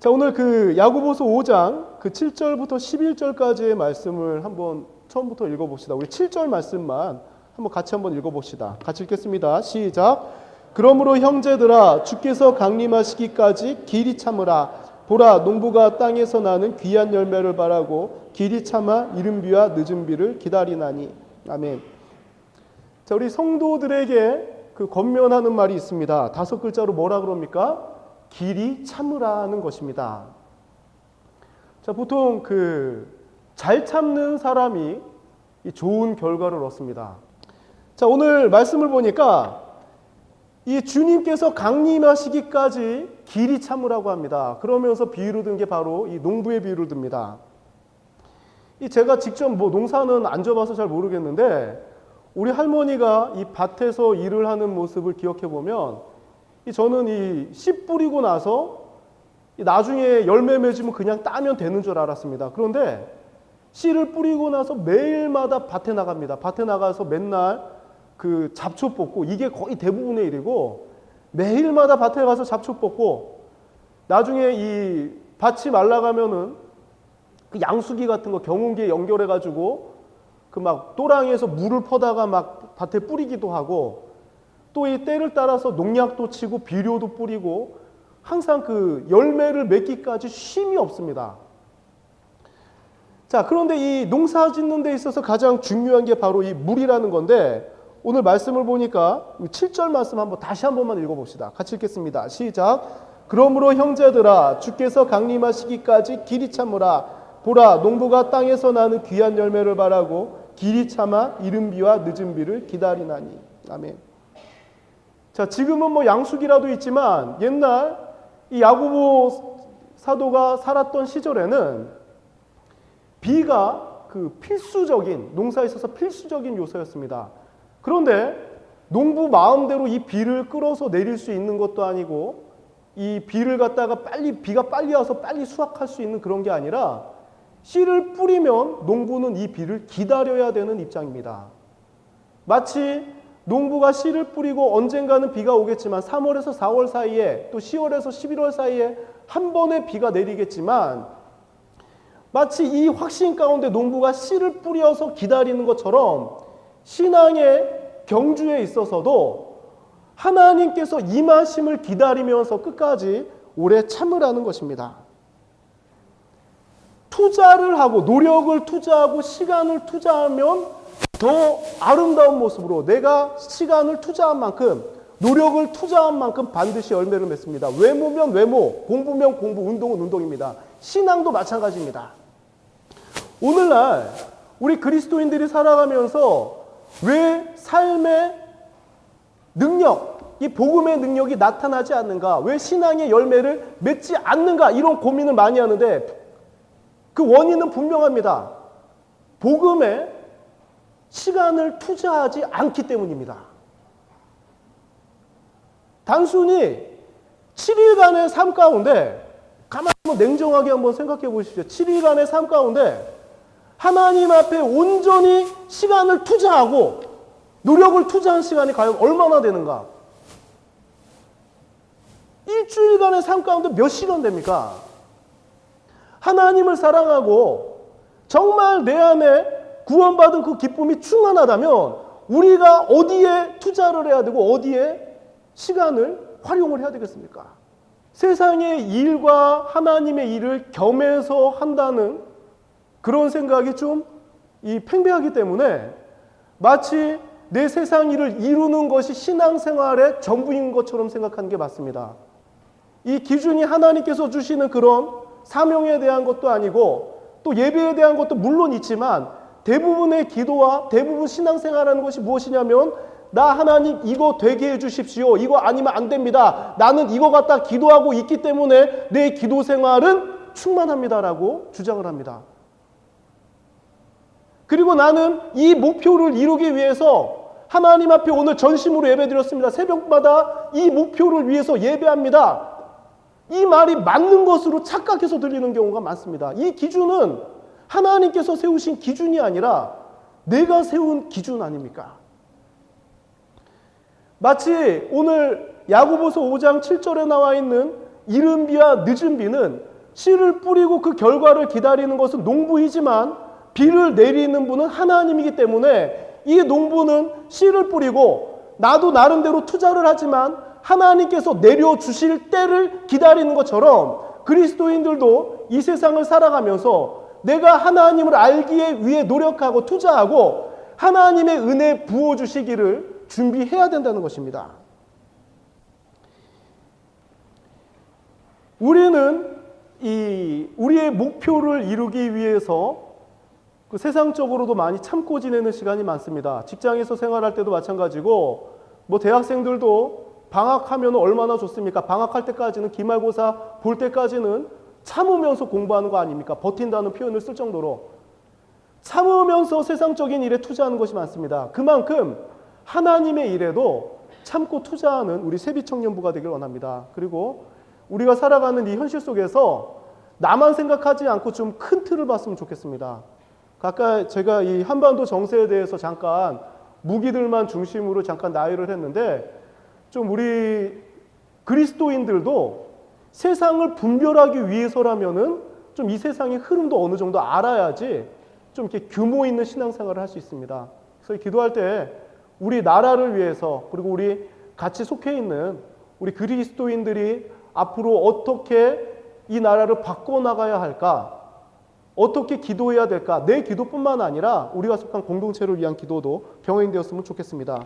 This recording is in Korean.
자, 오늘 그 야고보서 5장 그 7절부터 11절까지의 말씀을 한번 처음부터 읽어봅시다. 우리 7절 말씀만 한번 같이 한번 읽어봅시다. 같이 읽겠습니다. 시작. 그러므로 형제들아 주께서 강림하시기까지 길이 참으라. 보라 농부가 땅에서 나는 귀한 열매를 바라고 길이 참아 이른 비와 늦은 비를 기다리나니. 아멘. 자, 우리 성도들에게 그 권면하는 말이 있습니다. 5글자로 뭐라 그럽니까? 길이 참으라는 것입니다. 자, 보통 잘 참는 사람이 좋은 결과를 얻습니다. 자, 오늘 말씀을 보니까 이 주님께서 강림하시기까지 길이 참으라고 합니다. 그러면서 비유를 든 게 바로 이 농부의 비유를 듭니다. 제가 직접 농사는 안 져봐서 잘 모르겠는데 우리 할머니가 이 밭에서 일을 하는 모습을 기억해 보면 저는 이 씨 뿌리고 나서 나중에 열매 맺으면 그냥 따면 되는 줄 알았습니다. 그런데 씨를 뿌리고 나서 매일마다 밭에 나갑니다. 밭에 나가서 맨날 그 잡초 뽑고, 이게 거의 대부분의 일이고, 매일마다 밭에 가서 잡초 뽑고, 나중에 이 밭이 말라가면은 그 양수기 같은 거 경운기에 연결해 가지고 그 막 또랑이에서 물을 퍼다가 막 밭에 뿌리기도 하고, 또 이 때를 따라서 농약도 치고 비료도 뿌리고, 항상 그 열매를 맺기까지 쉼이 없습니다. 자, 그런데 이 농사 짓는 데 있어서 가장 중요한 게 바로 이 물이라는 건데, 오늘 말씀을 보니까 7절 말씀 다시 한 번만 읽어봅시다. 같이 읽겠습니다. 시작. 그러므로 형제들아 주께서 강림하시기까지 길이 참으라. 보라 농부가 땅에서 나는 귀한 열매를 바라고 길이 참아 이른 비와 늦은 비를 기다리나니. 아멘. 자, 지금은 양수기라도 있지만 옛날 이 야고보 사도가 살았던 시절에는 비가 필수적인, 농사에 있어서 필수적인 요소였습니다. 그런데 농부 마음대로 이 비를 끌어서 내릴 수 있는 것도 아니고, 이 비를 갖다가 비가 빨리 와서 빨리 수확할 수 있는 그런 게 아니라, 씨를 뿌리면 농부는 이 비를 기다려야 되는 입장입니다. 마치 농부가 씨를 뿌리고 언젠가는 비가 오겠지만 3월에서 4월 사이에, 또 10월에서 11월 사이에 한 번의 비가 내리겠지만, 마치 이 확신 가운데 농부가 씨를 뿌려서 기다리는 것처럼 신앙의 경주에 있어서도 하나님께서 임하심을 기다리면서 끝까지 오래 참으라는 것입니다. 투자를 하고 노력을 투자하고 시간을 투자하면 더 아름다운 모습으로, 내가 시간을 투자한 만큼, 노력을 투자한 만큼 반드시 열매를 맺습니다. 외모면 외모, 공부면 공부, 운동은 운동입니다. 신앙도 마찬가지입니다. 오늘날 우리 그리스도인들이 살아가면서 왜 삶의 능력, 이 복음의 능력이 나타나지 않는가? 왜 신앙의 열매를 맺지 않는가? 이런 고민을 많이 하는데 그 원인은 분명합니다. 복음에 시간을 투자하지 않기 때문입니다. 단순히 7일간의 삶 가운데, 가만히 한번 냉정하게 한번 생각해 보십시오. 7일간의 삶 가운데 하나님 앞에 온전히 시간을 투자하고 노력을 투자한 시간이 과연 얼마나 되는가? 일주일간의 삶 가운데 몇 시간 됩니까? 하나님을 사랑하고 정말 내 안에 구원받은 그 기쁨이 충만하다면 우리가 어디에 투자를 해야 되고 어디에 시간을 활용을 해야 되겠습니까? 세상의 일과 하나님의 일을 겸해서 한다는 그런 생각이 좀 팽배하기 때문에 마치 내 세상 일을 이루는 것이 신앙생활의 전부인 것처럼 생각하는 게 맞습니다. 이 기준이 하나님께서 주시는 그런 사명에 대한 것도 아니고, 또 예배에 대한 것도 물론 있지만, 대부분의 기도와 대부분 신앙생활하는 것이 무엇이냐면, 나 하나님 이거 되게 해주십시오. 이거 아니면 안 됩니다. 나는 이거 갖다 기도하고 있기 때문에 내 기도 생활은 충만합니다라고 주장을 합니다. 그리고 나는 이 목표를 이루기 위해서 하나님 앞에 오늘 전심으로 예배드렸습니다. 새벽마다 이 목표를 위해서 예배합니다. 이 말이 맞는 것으로 착각해서 들리는 경우가 많습니다. 이 기준은 하나님께서 세우신 기준이 아니라 내가 세운 기준 아닙니까? 마치 오늘 야고보서 5장 7절에 나와 있는 이른 비와 늦은 비는 씨를 뿌리고 그 결과를 기다리는 것은 농부이지만 비를 내리는 분은 하나님이기 때문에 이 농부는 씨를 뿌리고 나도 나름대로 투자를 하지만 하나님께서 내려주실 때를 기다리는 것처럼 그리스도인들도 이 세상을 살아가면서 내가 하나님을 알기에 위해 노력하고 투자하고 하나님의 은혜 부어주시기를 준비해야 된다는 것입니다. 우리는 우리의 목표를 이루기 위해서 그 세상적으로도 많이 참고 지내는 시간이 많습니다. 직장에서 생활할 때도 마찬가지고 뭐 대학생들도 방학하면 얼마나 좋습니까? 방학할 때까지는 기말고사 볼 때까지는 참으면서 공부하는 거 아닙니까? 버틴다는 표현을 쓸 정도로 참으면서 세상적인 일에 투자하는 것이 많습니다. 그만큼 하나님의 일에도 참고 투자하는 우리 세비청년부가 되길 원합니다. 그리고 우리가 살아가는 이 현실 속에서 나만 생각하지 않고 좀 큰 틀을 봤으면 좋겠습니다. 아까 제가 이 한반도 정세에 대해서 잠깐 무기들만 중심으로 잠깐 나열을 했는데 좀 우리 그리스도인들도 세상을 분별하기 위해서라면은 좀 이 세상의 흐름도 어느 정도 알아야지 좀 이렇게 규모 있는 신앙생활을 할 수 있습니다. 그래서 기도할 때 우리 나라를 위해서 그리고 우리 같이 속해 있는 우리 그리스도인들이 앞으로 어떻게 이 나라를 바꿔나가야 할까? 어떻게 기도해야 될까? 내 기도뿐만 아니라 우리가 속한 공동체를 위한 기도도 병행되었으면 좋겠습니다.